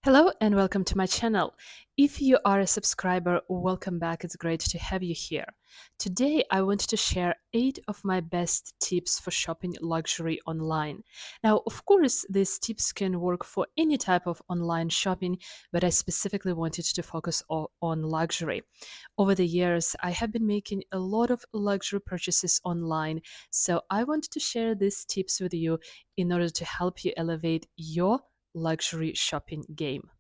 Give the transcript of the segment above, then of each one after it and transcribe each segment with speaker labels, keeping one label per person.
Speaker 1: Hello and welcome to my channel. If you are a subscriber, welcome back. It's great to have you here. Today, I want to share 8 of my best tips for shopping luxury online. Now, of course, these tips can work for any type of online shopping, but I specifically wanted to focus on luxury. Over the years, I have been making a lot of luxury purchases online, so I want to share these tips with you in order to help you elevate your luxury shopping game.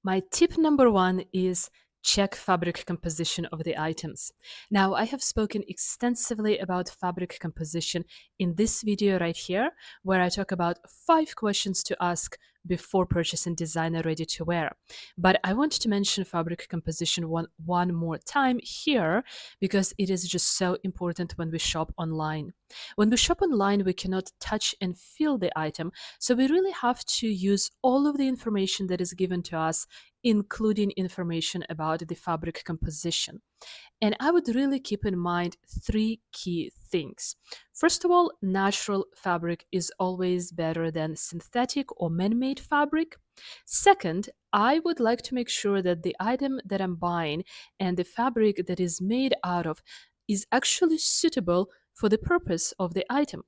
Speaker 1: My tip number one is check fabric composition of the items. Now, I have spoken extensively about fabric composition in this video right here, where I talk about 5 questions to ask before purchasing designer ready to wear. But I want to mention fabric composition one more time here because it is just so important when we shop online. When we shop online, we cannot touch and feel the item, so we really have to use all of the information that is given to us, including information about the fabric composition. And I would really keep in mind 3 key things. First of all, natural fabric is always better than synthetic or man-made fabric. Second, I would like to make sure that the item that I'm buying and the fabric that is made out of is actually suitable for the purpose of the item.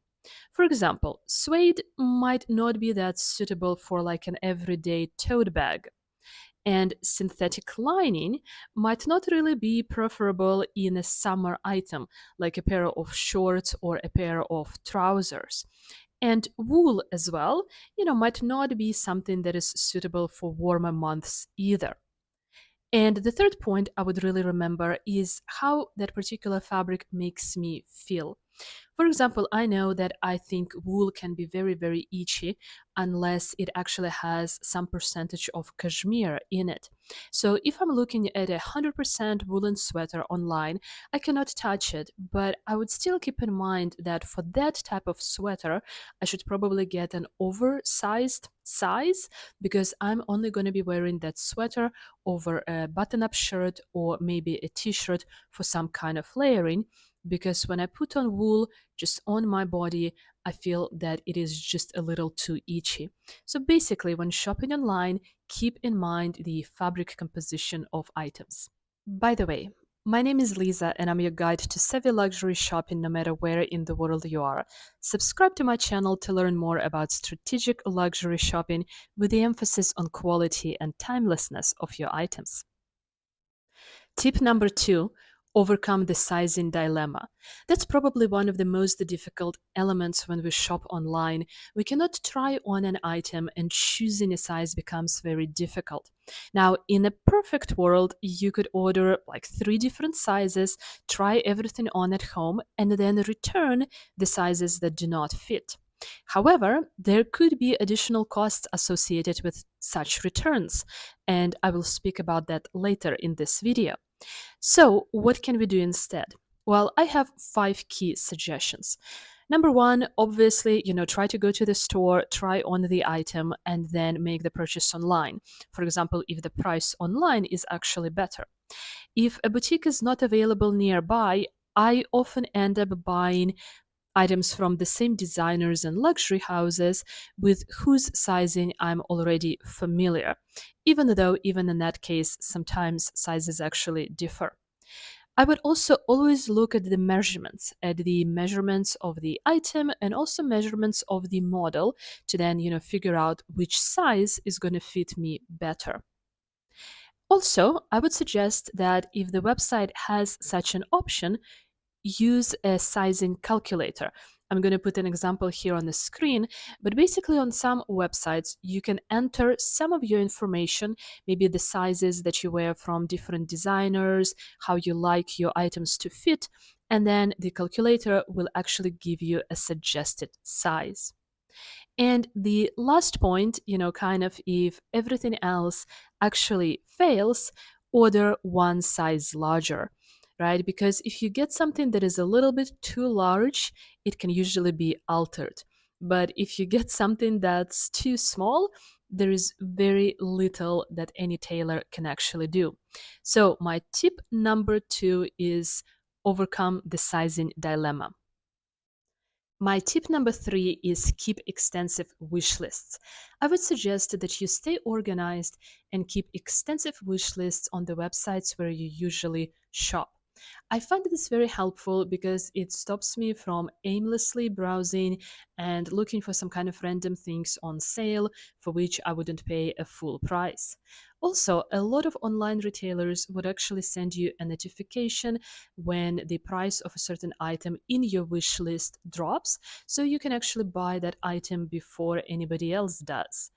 Speaker 1: For example, suede might not be that suitable for like an everyday tote bag, and synthetic lining might not really be preferable in a summer item like a pair of shorts or a pair of trousers. And wool as well, might not be something that is suitable for warmer months either. And the third point I would really remember is how that particular fabric makes me feel. For example, I know that I think wool can be very, very itchy unless it actually has some percentage of cashmere in it. So if I'm looking at a 100% woolen sweater online, I cannot touch it, but I would still keep in mind that for that type of sweater, I should probably get an oversized size because I'm only going to be wearing that sweater over a button-up shirt or maybe a t-shirt for some kind of layering, because when I put on wool just on my body, I feel that it is just a little too itchy. So basically, when shopping online, keep in mind the fabric composition of items. By the way, my name is Lisa and I'm your guide to savvy luxury shopping no matter where in the world you are. Subscribe to my channel to learn more about strategic luxury shopping with the emphasis on quality and timelessness of your items. Tip number 2, overcome the sizing dilemma. That's probably one of the most difficult elements when we shop online. We cannot try on an item and choosing a size becomes very difficult. Now, in a perfect world, you could order like 3 different sizes, try everything on at home, and then return the sizes that do not fit. However, there could be additional costs associated with such returns, and I will speak about that later in this video. So, what can we do instead? Well, I have 5 key suggestions. Number 1, obviously, try to go to the store, try on the item, and then make the purchase online. For example, if the price online is actually better. If a boutique is not available nearby, I often end up buying items from the same designers and luxury houses with whose sizing I'm already familiar, even though, even in that case, sometimes sizes actually differ. I would also always look at the measurements of the item and also measurements of the model to then, figure out which size is going to fit me better. Also, I would suggest that if the website has such an option, use a sizing calculator. I'm going to put an example here on the screen, but basically on some websites, you can enter some of your information, maybe the sizes that you wear from different designers, how you like your items to fit, and then the calculator will actually give you a suggested size. And the last point, kind of if everything else actually fails, order one size larger, right? Because if you get something that is a little bit too large, it can usually be altered. But if you get something that's too small, there is very little that any tailor can actually do. So, my tip number 2 is overcome the sizing dilemma. My tip number three is keep extensive wish lists. I would suggest that you stay organized and keep extensive wish lists on the websites where you usually shop. I find this very helpful because it stops me from aimlessly browsing and looking for some kind of random things on sale for which I wouldn't pay a full price. Also, a lot of online retailers would actually send you a notification when the price of a certain item in your wish list drops, so you can actually buy that item before anybody else does.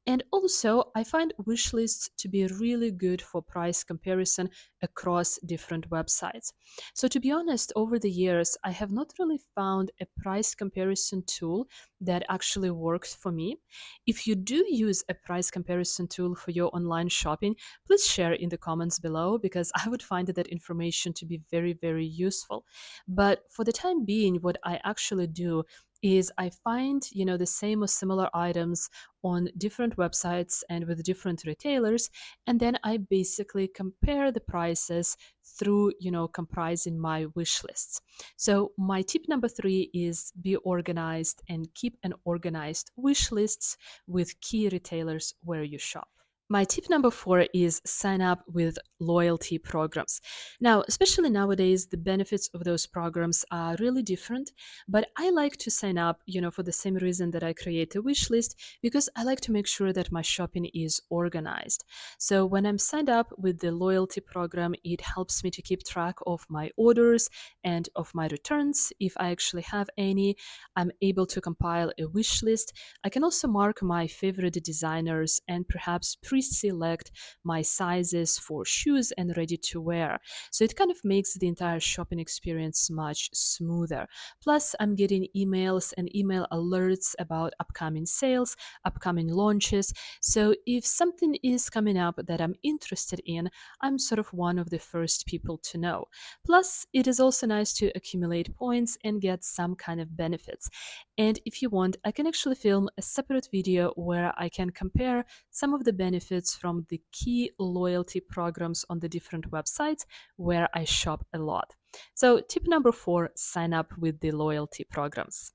Speaker 1: And also, I find wish lists to be really good for price comparison across different websites. So, to be honest, over the years, I have not really found a price comparison tool that actually works for me. If you do use a price comparison tool for your online shopping, please share in the comments below because I would find that information to be very, very useful. But for the time being, what I actually do is I find, the same or similar items on different websites and with different retailers, and then I basically compare the prices through, comprising my wish lists. So my tip number three is be organized and keep an organized wish lists with key retailers where you shop. My tip number four is sign up with loyalty programs. Now, especially nowadays, the benefits of those programs are really different, but I like to sign up, for the same reason that I create a wish list, because I like to make sure that my shopping is organized. So when I'm signed up with the loyalty program, it helps me to keep track of my orders and of my returns. If I actually have any, I'm able to compile a wish list. I can also mark my favorite designers and perhaps pre-select my sizes for shoes and ready to wear. So it kind of makes the entire shopping experience much smoother. Plus, I'm getting emails and email alerts about upcoming sales, upcoming launches. So if something is coming up that I'm interested in, I'm sort of one of the first people to know. Plus, it is also nice to accumulate points and get some kind of benefits. And if you want, I can actually film a separate video where I can compare some of the benefits from the key loyalty programs on the different websites where I shop a lot. So, tip number four, sign up with the loyalty programs.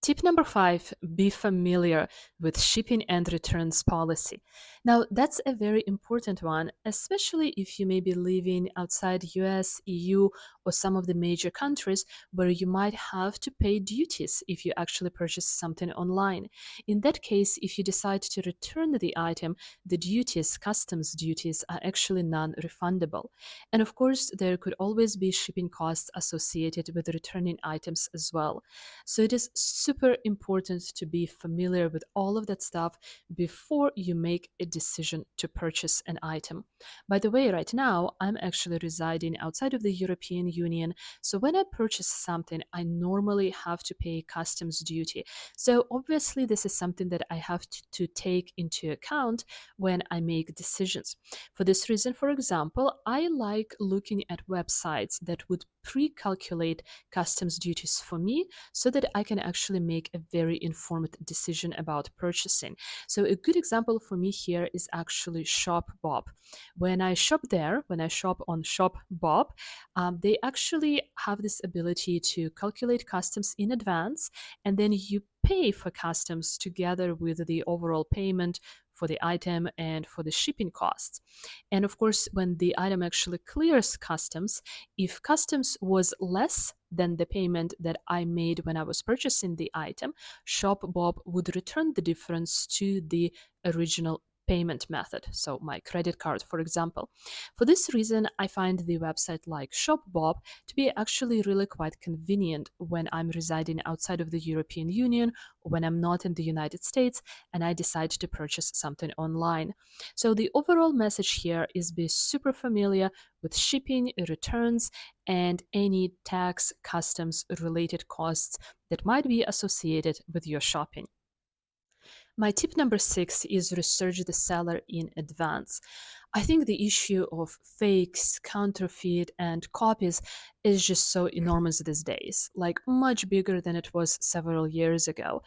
Speaker 1: Tip number five, be familiar with shipping and returns policy. Now, that's a very important one, especially if you may be living outside US, EU, or some of the major countries where you might have to pay duties if you actually purchase something online. In that case, if you decide to return the item, the duties, customs duties, are actually non-refundable. And of course, there could always be shipping costs associated with returning items as well. So it is super important to be familiar with all of that stuff before you make a decision to purchase an item. By the way, right now, I'm actually residing outside of the European Union. So when I purchase something, I normally have to pay customs duty. So obviously, this is something that I have to take into account when I make decisions. For this reason, for example, I like looking at websites that would pre-calculate customs duties for me so that I can actually make a very informed decision about purchasing. So a good example for me here is actually ShopBob. When I shop there, when I shop on ShopBob, they actually have this ability to calculate customs in advance, and then you pay for customs together with the overall payment for the item and for the shipping costs. And of course, when the item actually clears customs, if customs was less than the payment that I made when I was purchasing the item, ShopBob would return the difference to the original payment method, so my credit card, for example. For this reason, I find the website like ShopBob to be actually really quite convenient when I'm residing outside of the European Union or when I'm not in the United States and I decide to purchase something online. So the overall message here is be super familiar with shipping, returns, and any tax, customs related costs that might be associated with your shopping. My tip number six is research the seller in advance. I think the issue of fakes, counterfeit, and copies is just so enormous these days, like much bigger than it was several years ago.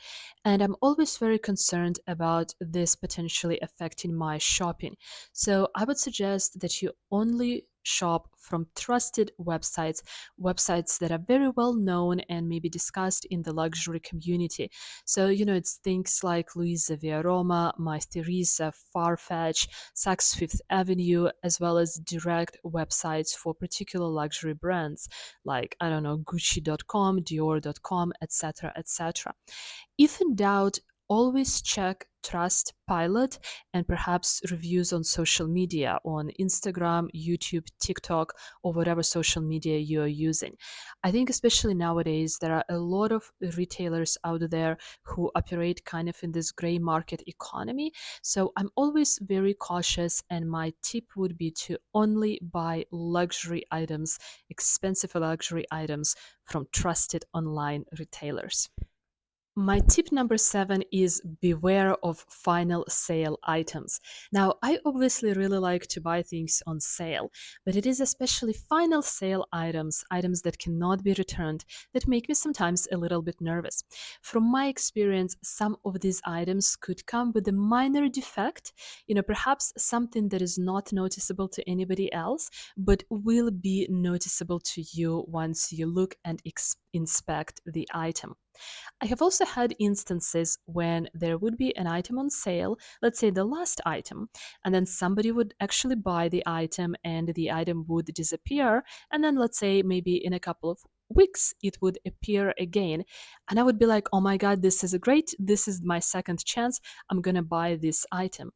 Speaker 1: And I'm always very concerned about this potentially affecting my shopping. So I would suggest that you only shop from trusted websites that are very well known and maybe discussed in the luxury community. So, it's things like Luisa Via Roma, My Theresa, Farfetch, Saks Fifth Avenue, as well as direct websites for particular luxury brands like, I don't know, Gucci.com, Dior.com, etc., etc. If in doubt, always check Trustpilot and perhaps reviews on social media, on Instagram, YouTube, TikTok, or whatever social media you are using. I think, especially nowadays, there are a lot of retailers out there who operate kind of in this gray market economy. So I'm always very cautious, and my tip would be to only buy luxury items, expensive luxury items from trusted online retailers. My tip number 7 is beware of final sale items. Now, I obviously really like to buy things on sale, but it is especially final sale items, items that cannot be returned, that make me sometimes a little bit nervous. From my experience, some of these items could come with a minor defect, perhaps something that is not noticeable to anybody else, but will be noticeable to you once you look and inspect the item. I have also had instances when there would be an item on sale, let's say the last item, and then somebody would actually buy the item and the item would disappear. And then, let's say, maybe in a couple of weeks, it would appear again. And I would be like, oh my God, this is great. This is my second chance. I'm going to buy this item.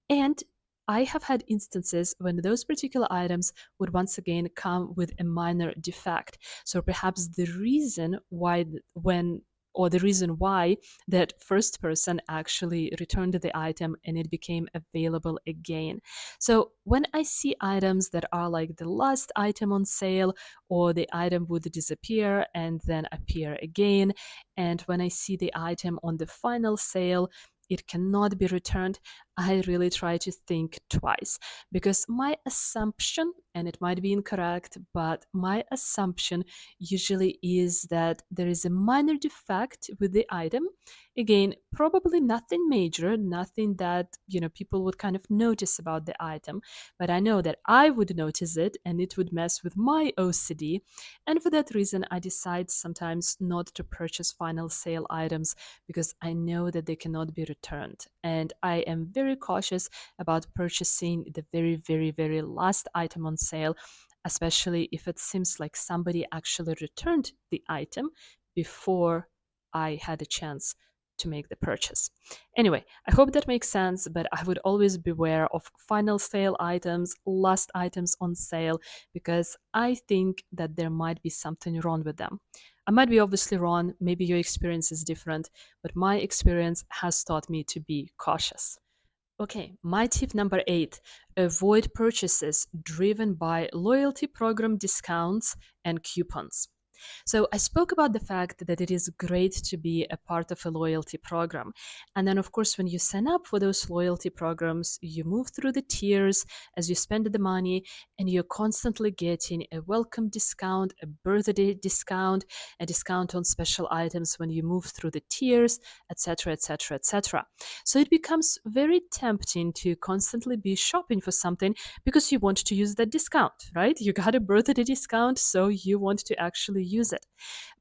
Speaker 1: And I have had instances when those particular items would once again come with a minor defect. So perhaps the reason why, when or the reason why that first person actually returned the item and it became available again. So when I see items that are like the last item on sale, or the item would disappear and then appear again, and when I see the item on the final sale, it cannot be returned, I really try to think twice, because my assumption, and it might be incorrect, but my assumption usually is that there is a minor defect with the item. Again, probably nothing major, nothing that, people would kind of notice about the item, but I know that I would notice it and it would mess with my OCD. And for that reason, I decide sometimes not to purchase final sale items, because I know that they cannot be returned. And I am very cautious about purchasing the very, very, very last item on sale, especially if it seems like somebody actually returned the item before I had a chance to make the purchase. Anyway, I hope that makes sense, but I would always beware of final sale items, last items on sale, because I think that there might be something wrong with them. I might be obviously wrong, maybe your experience is different, but my experience has taught me to be cautious. Okay, my tip number 8: avoid purchases driven by loyalty program discounts and coupons. So I spoke about the fact that it is great to be a part of a loyalty program. And then, of course, when you sign up for those loyalty programs, you move through the tiers as you spend the money, and you're constantly getting a welcome discount, a birthday discount, a discount on special items when you move through the tiers, etc., etc., etc. So it becomes very tempting to constantly be shopping for something because you want to use that discount, right? You got a birthday discount, so you want to actually use it.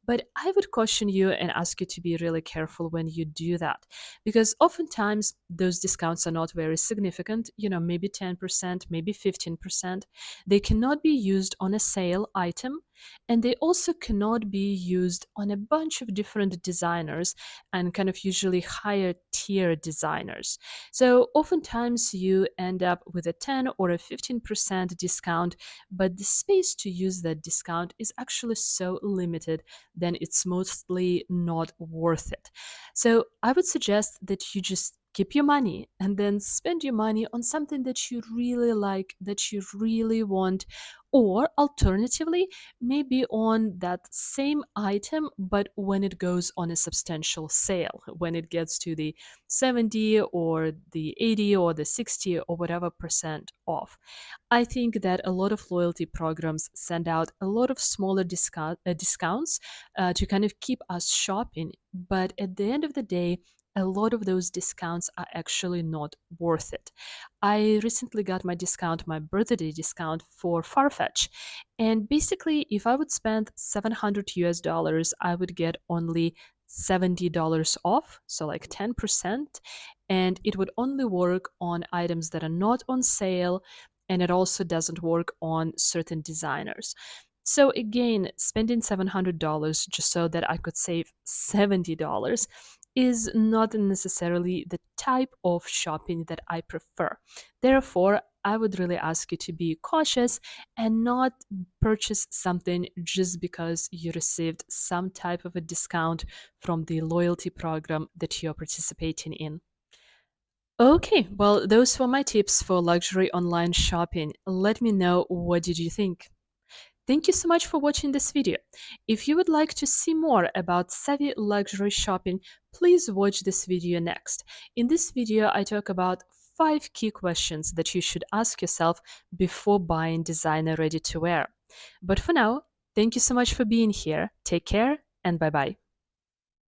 Speaker 1: But I would caution you and ask you to be really careful when you do that, because oftentimes those discounts are not very significant, maybe 10%, maybe 15%. They cannot be used on a sale item, and they also cannot be used on a bunch of different designers and kind of usually higher tier designers. So oftentimes you end up with a 10 or a 15% discount, but the space to use that discount is actually so limited, then it's mostly not worth it. So I would suggest that you just keep your money and then spend your money on something that you really like, that you really want, or alternatively, maybe on that same item, but when it goes on a substantial sale, when it gets to the 70 or the 80 or the 60 or whatever percent off. I think that a lot of loyalty programs send out a lot of smaller discounts to kind of keep us shopping. But at the end of the day, a lot of those discounts are actually not worth it. I recently got my discount, my birthday discount for Farfetch. And basically, if I would spend 700 US dollars, I would get only $70 off, so like 10%. And it would only work on items that are not on sale. And it also doesn't work on certain designers. So again, spending $700 just so that I could save $70 is not necessarily the type of shopping that I prefer. Therefore, I would really ask you to be cautious and not purchase something just because you received some type of a discount from the loyalty program that you're participating in. Okay, well, those were my tips for luxury online shopping. Let me know, what did you think? Thank you so much for watching this video. If you would like to see more about savvy luxury shopping, please watch this video next. In this video, I talk about 5 key questions that you should ask yourself before buying designer ready to wear. But for now, thank you so much for being here. Take care and bye bye.